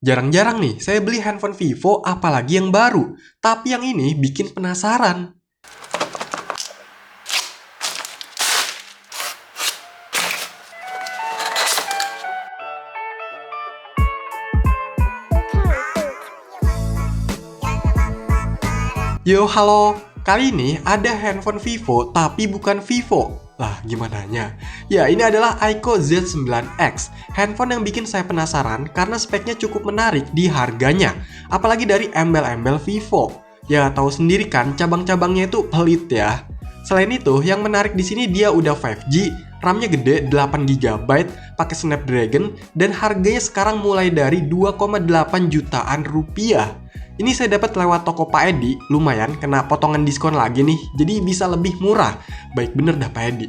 Jarang-jarang nih saya beli handphone Vivo apalagi yang baru, tapi yang ini bikin penasaran. Yo halo, kali ini ada handphone Vivo tapi bukan Vivo. Lah gimananya? Ya ini adalah Aiko Z9X, handphone yang bikin saya penasaran karena speknya cukup menarik di harganya. Apalagi dari embel-embel Vivo. Ya tahu sendiri kan cabang-cabangnya itu pelit ya. Selain itu yang menarik di sini dia udah 5G, RAM-nya gede 8GB, pakai Snapdragon dan harganya sekarang mulai dari 2,8 jutaan rupiah. Ini saya dapat lewat toko Pak Edi, lumayan kena potongan diskon lagi nih, jadi bisa lebih murah. Baik bener dah Pak Edi.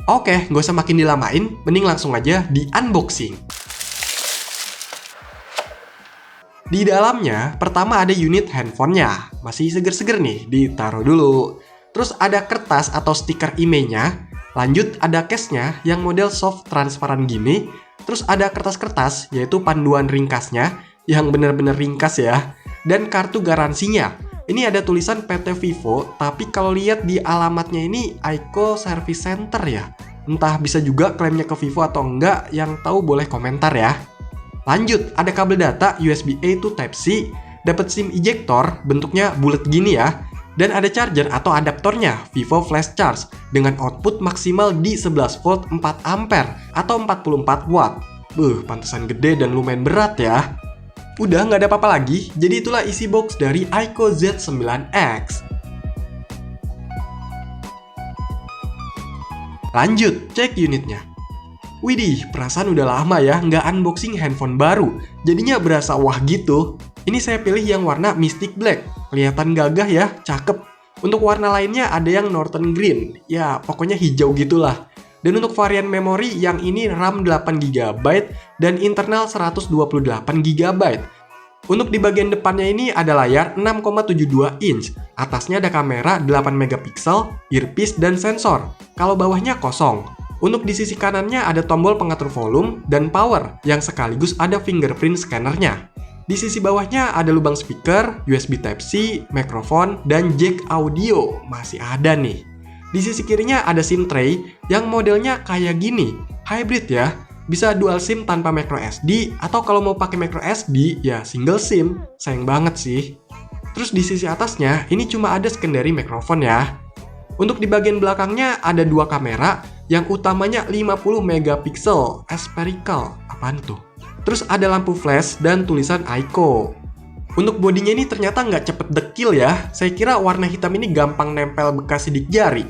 Oke, gak usah makin dilamain, mending langsung aja di unboxing. Di dalamnya, pertama ada unit handphonenya, masih seger-seger nih, ditaruh dulu. Terus ada kertas atau stiker IMEI-nya, lanjut ada case-nya yang model soft transparan gini, terus ada kertas-kertas, yaitu panduan ringkasnya, yang bener-bener ringkas ya. Dan kartu garansinya. Ini ada tulisan PT Vivo, tapi kalau lihat di alamatnya ini Aiko Service Center ya. Entah bisa juga klaimnya ke Vivo atau enggak, yang tahu boleh komentar ya. Lanjut, ada kabel data USB-A to Type-C, dapat SIM ejector, bentuknya bulat gini ya. Dan ada charger atau adaptornya, Vivo Flash Charge, dengan output maksimal di 11 volt 4 ampere atau 44 watt. Pantesan gede dan lumayan berat ya. Udah nggak ada apa-apa lagi, jadi itulah isi box dari Aiko Z9X. Lanjut, cek unitnya. Widih, perasaan udah lama ya nggak unboxing handphone baru, jadinya berasa wah gitu. Ini saya pilih yang warna Mystic Black, kelihatan gagah ya, cakep. Untuk warna lainnya ada yang Northern Green, ya pokoknya hijau gitulah. Dan untuk varian memori yang ini RAM 8GB dan internal 128GB. Untuk di bagian depannya ini ada layar 6,72 inch. Atasnya ada kamera 8MP, earpiece dan sensor. Kalau bawahnya kosong. Untuk di sisi kanannya ada tombol pengatur volume dan power yang sekaligus ada fingerprint scannernya. Di sisi bawahnya ada lubang speaker, USB Type-C, mikrofon, dan jack audio. Masih ada nih. Di sisi kirinya ada SIM tray yang modelnya kayak gini, hybrid ya. Bisa dual SIM tanpa micro SD atau kalau mau pakai micro SD ya single SIM. Sayang banget sih. Terus di sisi atasnya ini cuma ada secondary mikrofon ya. Untuk di bagian belakangnya ada dua kamera yang utamanya 50MP spherical. Apaan tuh? Terus ada lampu flash dan tulisan Aiko. Untuk bodinya ini ternyata nggak cepet dekil ya. Saya kira warna hitam ini gampang nempel bekas sidik jari.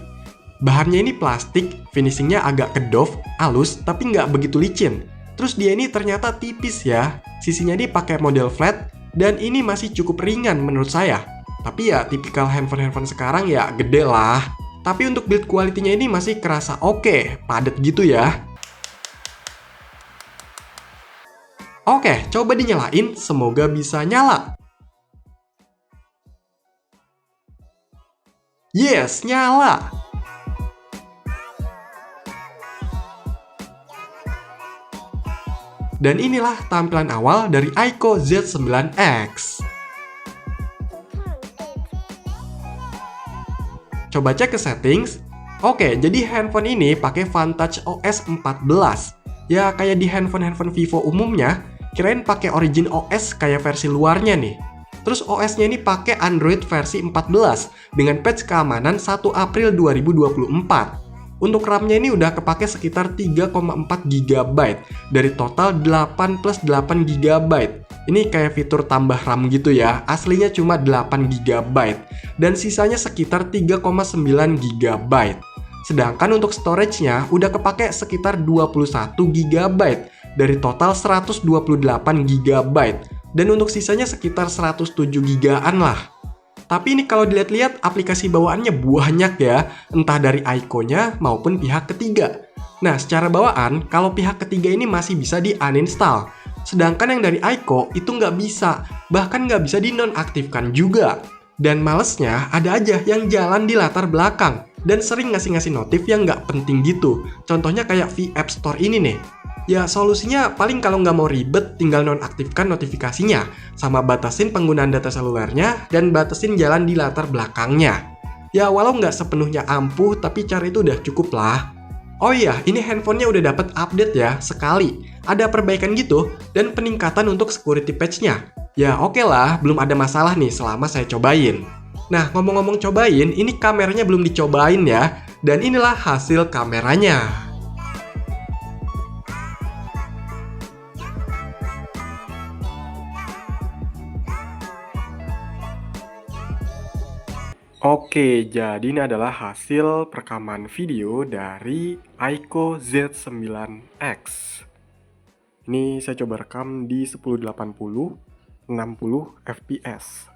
Bahannya ini plastik, finishingnya agak kedov, halus, tapi nggak begitu licin. Terus dia ini ternyata tipis ya. Sisinya ini pakai model flat, dan ini masih cukup ringan menurut saya. Tapi ya tipikal handphone-handphone sekarang ya gede lah. Tapi untuk build quality-nya ini masih kerasa oke, padat gitu ya. Oke, coba dinyalain, semoga bisa nyala. Yes, nyala! Dan inilah tampilan awal dari Aiko Z9X. Coba cek ke settings. Oke, jadi handphone ini pakai Vantage OS 14. Ya kayak di handphone-handphone Vivo umumnya, kirain pakai Origin OS kayak versi luarnya nih. Terus OS-nya ini pakai Android versi 14 dengan patch keamanan 1 April 2024. Untuk RAM-nya ini udah kepake sekitar 3,4GB dari total 8 plus 8GB. Ini kayak fitur tambah RAM gitu ya, aslinya cuma 8GB dan sisanya sekitar 3,9GB. Sedangkan untuk storage-nya udah kepake sekitar 21GB dari total 128GB dan untuk sisanya sekitar 107GB-an lah. Tapi ini kalau dilihat-lihat aplikasi bawaannya banyak ya, entah dari Aiko-nya maupun pihak ketiga. Nah, secara bawaan, kalau pihak ketiga ini masih bisa di-uninstall. Sedangkan yang dari Aiko itu nggak bisa, bahkan nggak bisa dinonaktifkan juga. Dan malesnya ada aja yang jalan di latar belakang, dan sering ngasih-ngasih notif yang nggak penting gitu. Contohnya kayak V App Store ini nih. Ya solusinya paling kalau nggak mau ribet tinggal nonaktifkan notifikasinya, sama batasin penggunaan data selulernya dan batasin jalan di latar belakangnya. Ya walau nggak sepenuhnya ampuh, tapi cara itu udah cukup lah. Oh iya, ini handphonenya udah dapat update ya, sekali. Ada perbaikan gitu, dan peningkatan untuk security patch-nya. Ya oke lah, belum ada masalah nih selama saya cobain. Nah ngomong-ngomong cobain, ini kameranya belum dicobain ya. Dan inilah hasil kameranya. Oke, jadi ini adalah hasil perekaman video dari Aiko Z9X. Ini saya coba rekam di 1080 60 fps.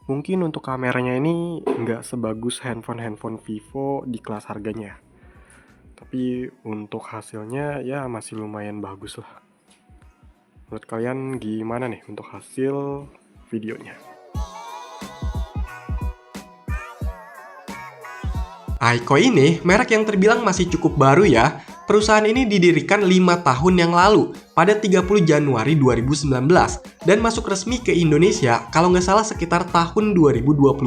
Mungkin untuk kameranya ini nggak sebagus handphone Vivo di kelas harganya. Tapi untuk hasilnya ya masih lumayan bagus lah. Menurut kalian gimana nih untuk hasil videonya? Aiko ini merek yang terbilang masih cukup baru ya. Perusahaan ini didirikan 5 tahun yang lalu pada 30 Januari 2019 dan masuk resmi ke Indonesia kalau nggak salah sekitar tahun 2022.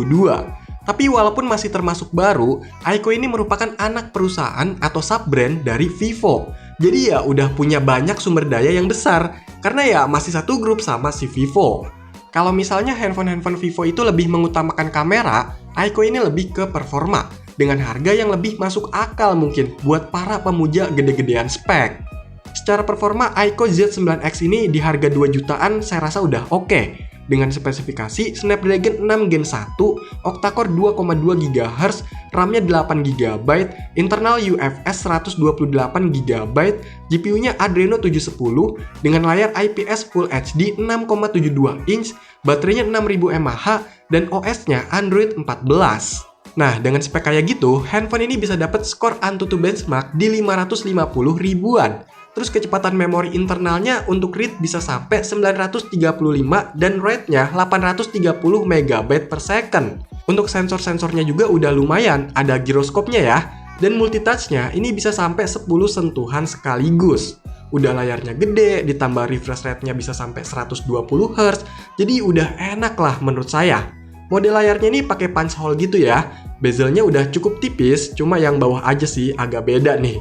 Tapi walaupun masih termasuk baru, Aiko ini merupakan anak perusahaan atau sub-brand dari Vivo. Jadi ya udah punya banyak sumber daya yang besar karena ya masih satu grup sama si Vivo. Kalau misalnya handphone Vivo itu lebih mengutamakan kamera, Aiko ini lebih ke performa, dengan harga yang lebih masuk akal mungkin buat para pemuja gede-gedean spek. Secara performa, Aiko Z9X ini di harga 2 jutaan saya rasa udah oke. Dengan spesifikasi Snapdragon 6 Gen 1, octa-core 2,2 GHz, RAM-nya 8 GB, internal UFS 128 GB, GPU-nya Adreno 710 dengan layar IPS Full HD 6,72 inch, baterainya 6000 mAh, dan OS-nya Android 14. Nah, dengan spek kayak gitu, handphone ini bisa dapat skor Antutu benchmark di 550 ribuan. Terus kecepatan memori internalnya untuk read bisa sampai 935 dan write-nya 830 MB per second. Untuk sensor-sensornya juga udah lumayan, ada giroskopnya ya. Dan multitouch-nya ini bisa sampai 10 sentuhan sekaligus. Udah layarnya gede, ditambah refresh rate-nya bisa sampai 120 Hz. Jadi udah enak lah menurut saya. Model layarnya ini pakai punch hole gitu ya. Bezelnya udah cukup tipis, cuma yang bawah aja sih agak beda nih.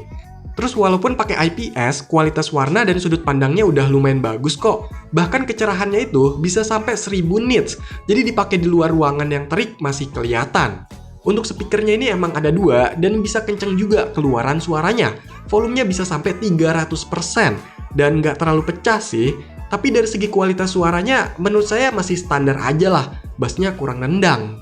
Terus walaupun pakai IPS, kualitas warna dan sudut pandangnya udah lumayan bagus kok. Bahkan kecerahannya itu bisa sampai 1000 nits. Jadi dipakai di luar ruangan yang terik masih kelihatan. Untuk speakernya ini emang ada 2 dan bisa kenceng juga keluaran suaranya. Volumenya bisa sampai 300% dan nggak terlalu pecah sih. Tapi dari segi kualitas suaranya menurut saya masih standar aja lah. Bassnya kurang nendang.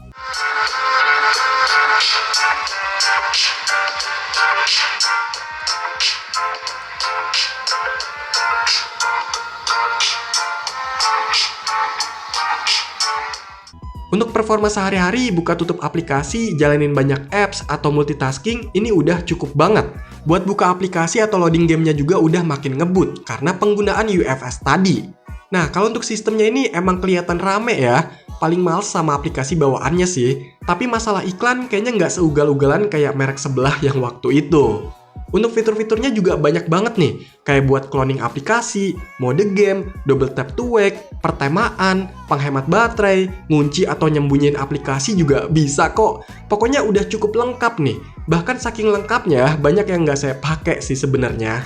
Untuk performa sehari-hari, buka tutup aplikasi, jalanin banyak apps, atau multitasking, ini udah cukup banget. Buat buka aplikasi atau loading gamenya juga udah makin ngebut, karena penggunaan UFS tadi. Nah, kalau untuk sistemnya ini emang kelihatan rame ya. Paling males sama aplikasi bawaannya sih. Tapi masalah iklan kayaknya nggak seugal-ugalan kayak merek sebelah yang waktu itu. Untuk fitur-fiturnya juga banyak banget nih, kayak buat cloning aplikasi, mode game, double tap to wake, pertemaan, penghemat baterai, ngunci atau nyembunyiin aplikasi juga bisa kok. Pokoknya udah cukup lengkap nih, bahkan saking lengkapnya banyak yang nggak saya pakai sih sebenarnya.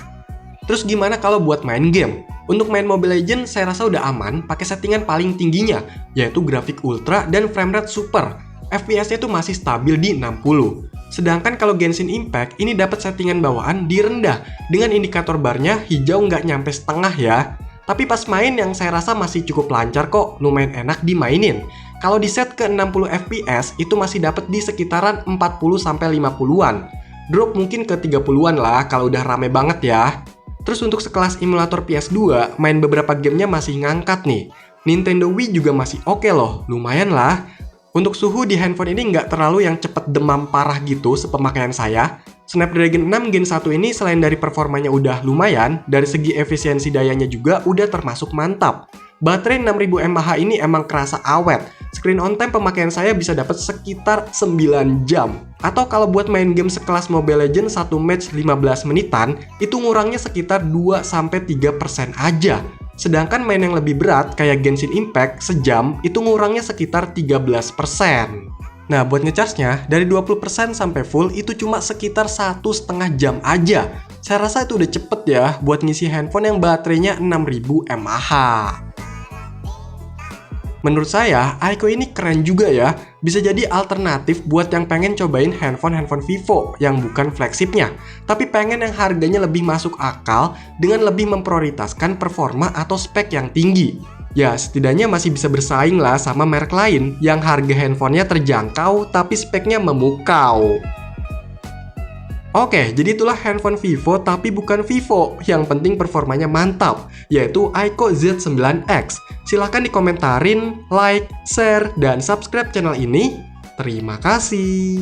Terus gimana kalau buat main game? Untuk main Mobile Legends saya rasa udah aman pakai settingan paling tingginya, yaitu grafik ultra dan framerate super. FPS-nya tuh masih stabil di 60. Sedangkan kalau Genshin Impact ini dapat settingan bawaan di rendah dengan indikator barnya hijau nggak nyampe setengah ya. Tapi pas main yang saya rasa masih cukup lancar kok, lumayan enak dimainin. Kalau di set ke 60 fps itu masih dapat di sekitaran 40-50-an. Drop mungkin ke 30-an lah kalau udah rame banget ya. Terus untuk sekelas emulator PS2, main beberapa gamenya masih ngangkat nih. Nintendo Wii juga masih oke loh, lumayan lah. Untuk suhu di handphone ini nggak terlalu yang cepet demam parah gitu sepemakaian saya. Snapdragon 6 Gen 1 ini selain dari performanya udah lumayan, dari segi efisiensi dayanya juga udah termasuk mantap. Baterai 6000 mAh ini emang kerasa awet. Screen on time pemakaian saya bisa dapat sekitar 9 jam. Atau kalau buat main game sekelas Mobile Legends 1 match 15 menitan, itu ngurangnya sekitar 2-3% aja. Sedangkan main yang lebih berat kayak Genshin Impact sejam itu ngurangnya sekitar 13%. Nah, buat ngecharge-nya dari 20% sampai full itu cuma sekitar 1,5 jam aja. Saya rasa itu udah cepet ya buat ngisi handphone yang baterainya 6000 mAh. Menurut saya, Aiko ini keren juga ya. Bisa jadi alternatif buat yang pengen cobain handphone Vivo yang bukan flagshipnya, tapi pengen yang harganya lebih masuk akal dengan lebih memprioritaskan performa atau spek yang tinggi. Ya, setidaknya masih bisa bersaing lah sama merek lain yang harga handphonenya terjangkau tapi speknya memukau. Oke, jadi itulah handphone Vivo tapi bukan Vivo. Yang penting performanya mantap, yaitu Aiko Z9X. Silahkan dikomentarin, like, share, dan subscribe channel ini. Terima kasih.